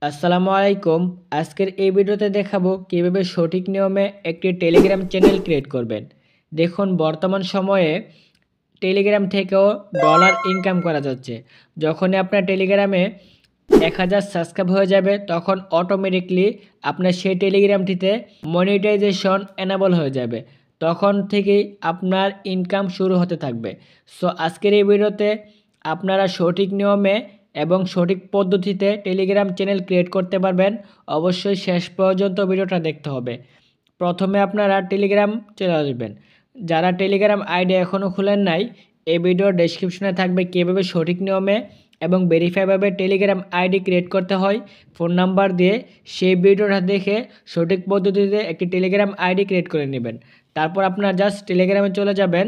আসসালামু আলাইকুম। আজকের এই ভিডিওতে দেখাবো কিভাবে সঠিক নিয়মে একটি টেলিগ্রাম চ্যানেল ক্রিয়েট করবেন। দেখুন, বর্তমান সময়ে টেলিগ্রাম থেকেও ডলার ইনকাম করা যাচ্ছে। যখনই আপনার টেলিগ্রামে 1000 সাবস্ক্রাইব হয়ে যাবে তখন অটোমেটিকলি আপনার সেই টেলিগ্রামটিতে মনিটাইজেশন এনেবল হয়ে যাবে। তখন থেকেই আপনার ইনকাম শুরু হতে থাকবে। সো আজকের এই ভিডিওতে আপনারা সঠিক নিয়মে এবং সঠিক পদ্ধতিতে টেলিগ্রাম চ্যানেল ক্রিয়েট করতে পারবেন। অবশ্যই শেষ পর্যন্ত ভিডিওটা দেখতে হবে। প্রথমে আপনারা টেলিগ্রাম চলে আসবেন। যারা টেলিগ্রাম আইডি এখনও খুলেন নাই, এই ভিডিওর ডেসক্রিপশনে থাকবে কীভাবে সঠিক নিয়মে এবং ভেরিফাইভাবে টেলিগ্রাম আইডি ক্রিয়েট করতে হয় ফোন নাম্বার দিয়ে। সেই ভিডিওটা দেখে সঠিক পদ্ধতিতে একটি টেলিগ্রাম আইডি ক্রিয়েট করে নেবেন। তারপর আপনারা জাস্ট টেলিগ্রামে চলে যাবেন।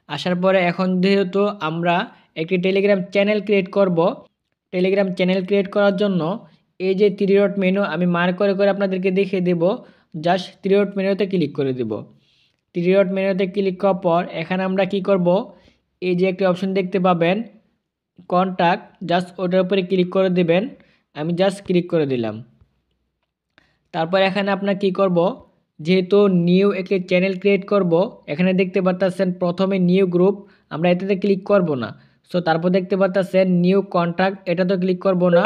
আসার পরে এখন যেহেতু আমরা একটি টেলিগ্রাম চ্যানেল ক্রিয়েট করব, টেলিগ্রাম চ্যানেল ক্রিয়েট করার জন্য এই যে 3 ডট মেনু আমি মার্ক করে করে আপনাদেরকে দেখিয়ে দেব। জাস্ট 3 ডট মেনুতে ক্লিক করে দেব। 3 ডট মেনুতে ক্লিক করার পর এখানে আমরা কি করব, এই যে একটি অপশন দেখতে পাবেন কন্ট্যাক্ট, জাস্ট ওটার উপরে ক্লিক করে দেবেন। আমি জাস্ট ক্লিক করে দিলাম। তারপর এখানে আপনার কি করব, যেহেতু নিউ একটি চ্যানেল ক্রিয়েট করব, এখানে দেখতে পাচ্ছেন প্রথমে নিউ গ্রুপ, আমরা এটাতে ক্লিক করব না। সো তারপর দেখতে পাচ্ছেন নিউ কন্ট্যাক্ট, এটাতে ক্লিক করব না,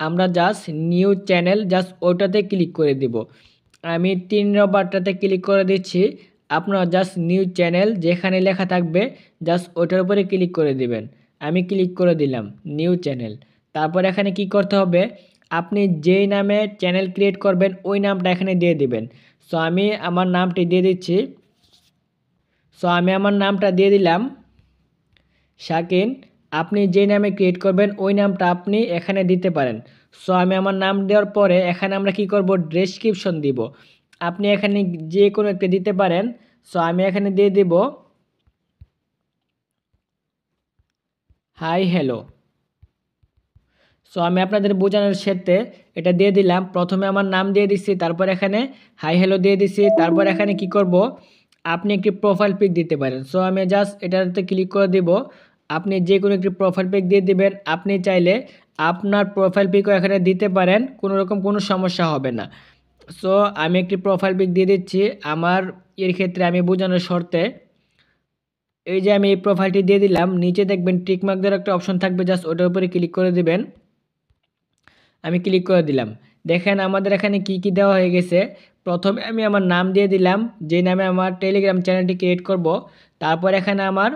আমরা জাস্ট নিউ চ্যানেল জাস্ট ওইটাতে ক্লিক করে দিব। আমি 3 নম্বরটাতে ক্লিক করে দিচ্ছি। আপনারা জাস্ট নিউ চ্যানেল যেখানে লেখা থাকবে জাস্ট ওটার উপরে ক্লিক করে দিবেন। আমি ক্লিক করে দিলাম নিউ চ্যানেল। তারপর এখানে কি করতে হবে, আপনি যেই নামে চ্যানেল ক্রিয়েট করবেন ওই নামটা এখানে দিয়ে দিবেন। সো আমি আমার নামটি দিয়ে দিচ্ছি। আমার নামটা দিয়ে দিলাম শাকিন। আপনি যেই নামে ক্রিয়েট করবেন ওই নামটা আপনি এখানে দিতে পারেন। সো আমি আমার নাম দেওয়ার পরে এখানে আমরা কি করব, ডেসক্রিপশন দিব। আপনি এখানে যে কোনো একটা দিতে পারেন। সো আমি এখানে দিয়ে দেব হাই হ্যালো। সো আমি আপনাদের বোঝানোর সাথে এটা দিয়ে দিলাম। প্রথমে আমার নাম দিয়ে দিচ্ছি, তারপর এখানে হাই হ্যালো দিয়ে দিচ্ছি। তারপর এখানে কি করব, আপনি একটি প্রোফাইল পিক দিতে পারেন। সো আমি জাস্ট এটাতে ক্লিক করে দেব। আপনি যে কোনো একটি প্রোফাইল পিক দিয়ে দিবেন। আপনি চাইলে আপনার প্রোফাইল পিকও এখানে দিতে পারেন, কোনো রকম কোনো সমস্যা হবে না। সো আমি একটি প্রোফাইল পিক দিয়ে দিচ্ছি আমার এর ক্ষেত্রে আমি বোঝানোর শর্তে। এই যে আমি এই প্রোফাইলটি দিয়ে দিলাম, নিচে দেখবেন টিকমার্ক দেওয়ার একটা অপশন থাকবে, জাস্ট ওটার উপরে ক্লিক করে দিবেন। আমি ক্লিক করে দিলাম। দেখেন আমাদের এখানে কি কি দেওয়া হয়ে গেছে। প্রথমে আমি আমার নাম দিয়ে দিলাম, যে নামে আমার টেলিগ্রাম চ্যানেলটি ক্রিয়েট করব। তারপর এখানে আমার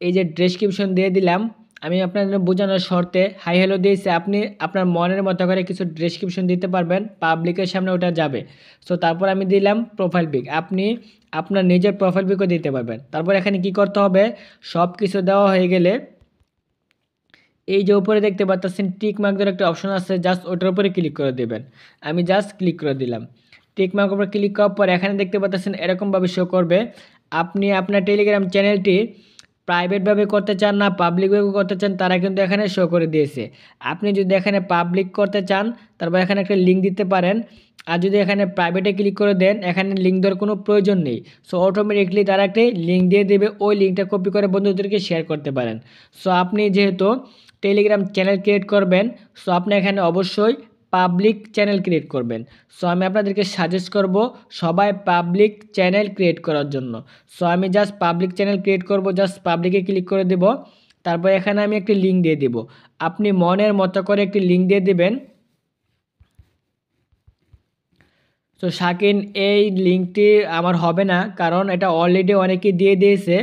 এই যে ডেসক্রিপশন দিয়ে দিলাম। আমি আপনাদের বোঝানোর শর্তে হাই হ্যালো দিয়েছি, আপনি আপনার মনের মতো করে কিছু ডেসক্রিপশন দিতে পারবেন, পাবলিকের সামনে ওটা যাবে। সো তারপর আমি দিলাম প্রোফাইল পিক, আপনি আপনার নিজের প্রোফাইল পিকও দিতে পারবেন। তারপর এখানে কি করতে হবে, সব কিছু দেওয়া হয়ে গেলে এই যে উপরে দেখতে পাচ্ছেন টিক মার্ক দেওয়ার একটা অপশন আছে, জাস্ট ওটার উপরে ক্লিক করে দেবেন। আমি জাস্ট ক্লিক করে দিলাম। টিক মার্ক উপরে ক্লিক করার পর এখানে দেখতে পাচ্ছেন এরকমভাবে শো করবে। আপনি আপনার টেলিগ্রাম চ্যানেলটি প্রাইভেটভাবে করতে চান না পাবলিকভাবে করতে চান, তারা কিন্তু এখানে শো করে দিয়েছে। আপনি যদি এখানে পাবলিক করতে চান তারপর এখানে একটা লিঙ্ক দিতে পারেন। আর যদি এখানে প্রাইভেটে ক্লিক করে দেন, এখানে লিঙ্ক দেওয়ার কোনো প্রয়োজন নেই। সো অটোমেটিকলি তারা একটি লিঙ্ক দিয়ে দেবে, ওই লিঙ্কটা কপি করে বন্ধুদেরকে শেয়ার করতে পারেন। সো আপনি যেহেতু টেলিগ্রাম চ্যানেল ক্রিয়েট করবেন, সো আপনি এখানে অবশ্যই পাবলিক চ্যানেল ক্রিয়েট করবেন। সো আমি আপনাদেরকে সাজেস্ট করব সবাই পাবলিক চ্যানেল ক্রিয়েট করার জন্য। সো আমি জাস্ট পাবলিক চ্যানেল ক্রিয়েট করব, জাস্ট পাবলিকে ক্লিক করে দেব। তারপর এখানে আমি একটি লিঙ্ক দিয়ে দেব, আপনি মনের মতো করে একটি লিঙ্ক দিয়ে দেবেন। তো শাকিন, এই লিঙ্কটি আমার হবে না, কারণ এটা অলরেডি অনেকেই দিয়ে দিয়েছে।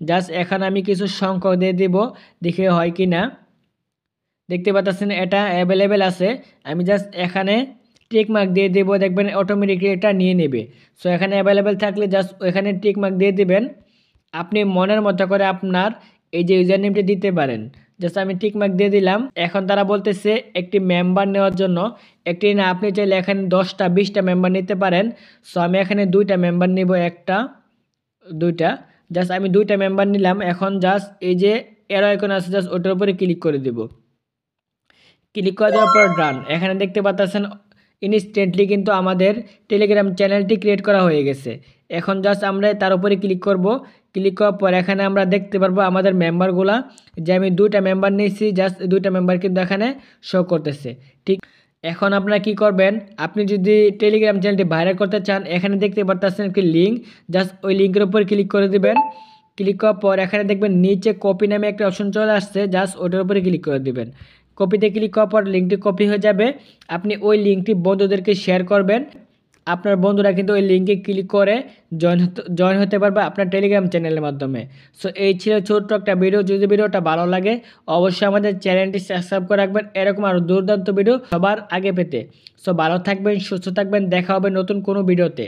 জাস্ট এখানে আমি কিছু সংখ্যক দিয়ে দেব, দেখে হয় কি না। দেখতে পাচ্ছেন এটা অ্যাভেলেবেল আছে। আমি জাস্ট এখানে টিক মার্ক দিয়ে দেবো, দেখবেন অটোমেটিকলি এটা নিয়ে নেবে। সো এখানে অ্যাভেলেবেল থাকলে জাস্ট এখানে টিক মার্ক দিয়ে দেবেন। আপনি মনের মতো করে আপনার এই যে ইউজার নেমটি দিতে পারেন। জাস্ট আমি টিক মার্ক দিয়ে দিলাম। এখন তারা বলতেছে একটি মেম্বার নেওয়ার জন্য, একটি না, আপনি চাইলে এখানে 10টা 20টা মেম্বার নিতে পারেন। সো আমি এখানে 2টা মেম্বার নিব, একটা 2টা, জাস্ট আমি 2টা মেম্বার নিলাম। এখন জাস্ট এই যে এরো আইকন আছে, জাস্ট ওটার উপরে ক্লিক করে দেব। ক্লিক করে দেওয়ার পর ডান, এখানে দেখতে পাচ্ছেন ইনস্ট্যান্টলি কিন্তু আমাদের টেলিগ্রাম চ্যানেলটি ক্রিয়েট করা হয়ে গেছে। এখন জাস্ট আমরা তার উপরে ক্লিক করব। ক্লিক করার পর এখানে আমরা দেখতে পারবো আমাদের মেম্বারগুলা, যে আমি 2টা মেম্বার নিয়েছি, জাস্ট 2টা মেম্বার কিন্তু এখানে শো করতেছে। ঠিক এখন আপনারা কি করবেন, আপনি যদি টেলিগ্রাম চ্যানেলটি ভাইরাল করতে চান, এখানে দেখতে পাচ্ছেন একটি লিঙ্ক, জাস্ট ওই লিঙ্কের উপর ক্লিক করে দিবেন। ক্লিক করার পর এখানে দেখবেন নিচে কপি নামে একটা অপশন চলে আসছে, জাস্ট ওটার উপরে ক্লিক করে দিবেন। কপিতে ক্লিক করার পর লিঙ্কটি কপি হয়ে যাবে। আপনি ওই লিঙ্কটি বন্ধুদেরকে শেয়ার করবেন। আপনার বন্ধুরা কিন্তু ওই লিঙ্কে ক্লিক করে জয়েন হতে পারবে আপনার টেলিগ্রাম চ্যানেলের মাধ্যমে। সো এই ছিল ছোট্ট একটা ভিডিও। যদি ভিডিওটা ভালো লাগে অবশ্যই আমাদের চ্যানেলটি সাবস্ক্রাইব করে রাখবেন এরকম আরও দুর্দান্ত ভিডিও সবার আগে পেতে। সো ভালো থাকবেন, সুস্থ থাকবেন, দেখা হবে নতুন কোনো ভিডিওতে।